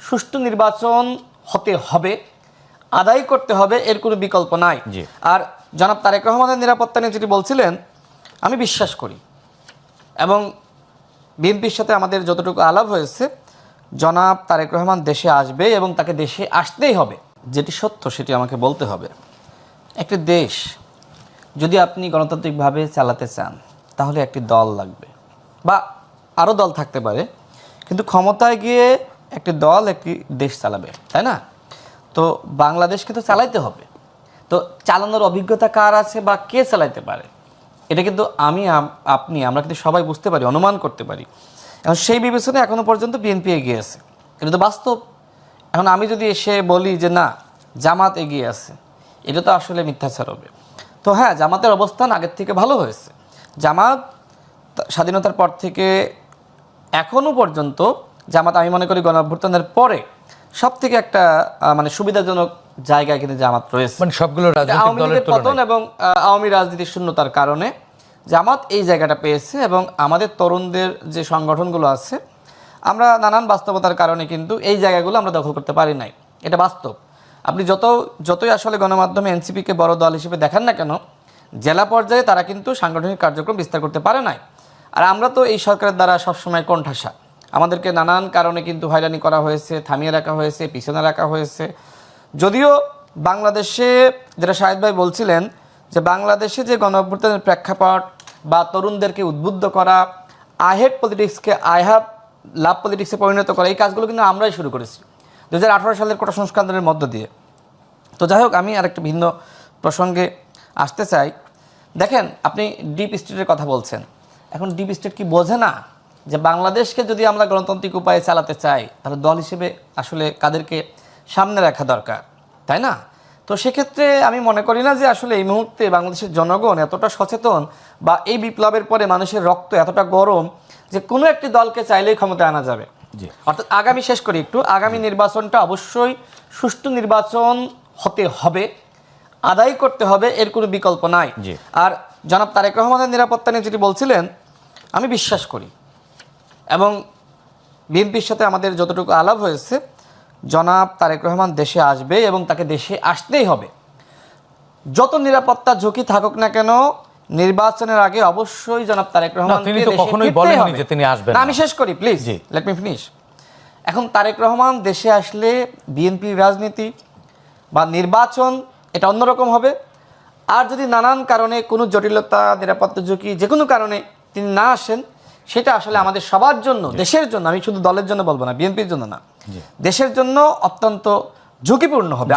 সুষ্ঠু নির্বাচন হতে হবে, আদায় করতে হবে, এর কোনো বিকল্প নাই। আর জনাব তারেক রহমানের নিরাপত্তা নিয়ে যেটি বলছিলেন, আমি বিশ্বাস করি এবং বিএনপির সাথে আমাদের যতটুকু আলাপ হয়েছে, জনাব তারেক রহমান দেশে আসবে এবং তাকে দেশে আসতেই হবে। যেটি সত্য সেটি আমাকে বলতে হবে। একটি দেশ যদি আপনি গণতান্ত্রিকভাবে চালাতে চান তাহলে একটি দল লাগবে, বা আরও দল থাকতে পারে, কিন্তু ক্ষমতায় গিয়ে একটি দল একটি দেশ চালাবে, তাই না? তো বাংলাদেশকে তো চালাইতে হবে। তো চালানোর অভিজ্ঞতা কার আছে বা কে চালাইতে পারে, এটা কিন্তু আমরা কিন্তু সবাই বুঝতে পারি, অনুমান করতে পারি। এখন সেই বিবেচনায় এখনও পর্যন্ত বিএনপি এগিয়ে আছে, এটা তো বাস্তব। এখন আমি যদি এসে বলি যে না, জামাত এগিয়ে আছে, এটা তো আসলে মিথ্যাচার হবে। তো হ্যাঁ, জামাতের অবস্থান আগের থেকে ভালো হয়েছে। জামাত স্বাধীনতার পর থেকে এখনও পর্যন্ত জামাত, আমি মনে করি গণঅভ্যুত্থানের পরে সব থেকে একটা মানে সুবিধাজনক জায়গায় কিন্তু জামাত রয়েছে। মানে সবগুলো আওয়ামী লীগের পতন এবং আওয়ামী রাজনীতির শূন্যতার কারণে জামাত এই জায়গাটা পেয়েছে, এবং আমাদের তরুণদের যে সংগঠনগুলো আছে, আমরা নানান বাস্তবতার কারণে কিন্তু এই জায়গাগুলো আমরা দখল করতে পারি নাই, এটা বাস্তব। আপনি যতই আসলে গণমাধ্যমে এনসিপিকে বড় দল হিসেবে দেখান না কেন, জেলা পর্যায়ে তারা কিন্তু সাংগঠনিক কার্যক্রম বিস্তার করতে পারে নাই। আর আমরা তো এই সরকারের দ্বারা সবসময় কোণঠাসা, আমাদেরকে নানান কারণে কিন্তু হয়রানি করা হয়েছে, থামিয়ে রাখা হয়েছে, পিছনে রাখা হয়েছে। যদিও বাংলাদেশে, যেটা শাহেদ ভাই বলছিলেন, যে বাংলাদেশে যে গণঅভ্যুত্থানের প্রেক্ষাপট বা তরুণদেরকে উদ্বুদ্ধ করা, আই হেট পলিটিক্সকে আই হ্যাভ লাভ পলিটিক্সে পরিণত করা, এই কাজগুলো কিন্তু আমরাই শুরু করেছি 2018 সালের কোটা সংস্কারের মধ্য দিয়ে। তো যাই হোক, আমি আরেকটা ভিন্ন প্রসঙ্গে আসতে চাই। দেখেন, আপনি ডিপ স্টেটের কথা বলছেন। এখন ডিপ স্টেট কি বোঝে না যে বাংলাদেশকে যদি আমরা গণতান্ত্রিক উপায়ে চালাতে চাই, তাহলে দল হিসেবে আসলে কাদেরকে সামনে রাখা দরকার, তাই না? তো সেক্ষেত্রে আমি মনে করি না যে আসলে এই মুহূর্তে বাংলাদেশের জনগণ এতটা সচেতন, বা এই বিপ্লবের পরে মানুষের রক্ত এতটা গরম যে কোনো একটি দলকে চাইলেই ক্ষমতায় আনা যাবে। অর্থাৎ আগামী, শেষ করি একটু, আগামী নির্বাচনটা অবশ্যই সুষ্ঠু নির্বাচন হতে হবে, আদায় করতে হবে, এর কোনো বিকল্প নাই। আর জনাব তারেক রহমানের নিরাপত্তা নিয়ে যেটি বলছিলেন, আমি বিশ্বাস করি এবং বিএনপির সাথে আমাদের যতটুকু আলাপ হয়েছে, জনাব তারেক রহমান দেশে আসবে এবং তাকে দেশে আসতেই হবে। যত নিরাপত্তা ঝুঁকি থাকুক না কেন, নির্বাচনের আগে অবশ্যই জনাব তারেক রহমান তিনি আসবেন। আমি শেষ করি, প্লিজ লেট মি ফিনিশ। এখন তারেক রহমান দেশে আসলে বিএনপির রাজনীতি বা নির্বাচন এটা অন্যরকম হবে। আর যদি নানান কারণে কোনো জটিলতা, নিরাপত্তা ঝুঁকি, যে কোনো কারণে তিনি না আসেন, সেটা আসলে আমাদের সবার জন্য, দেশের জন্য, আমি শুধু দলের জন্য বলবো না, বিএনপির জন্য না, দেশের জন্য অত্যন্ত ঝুঁকিপূর্ণ হবে।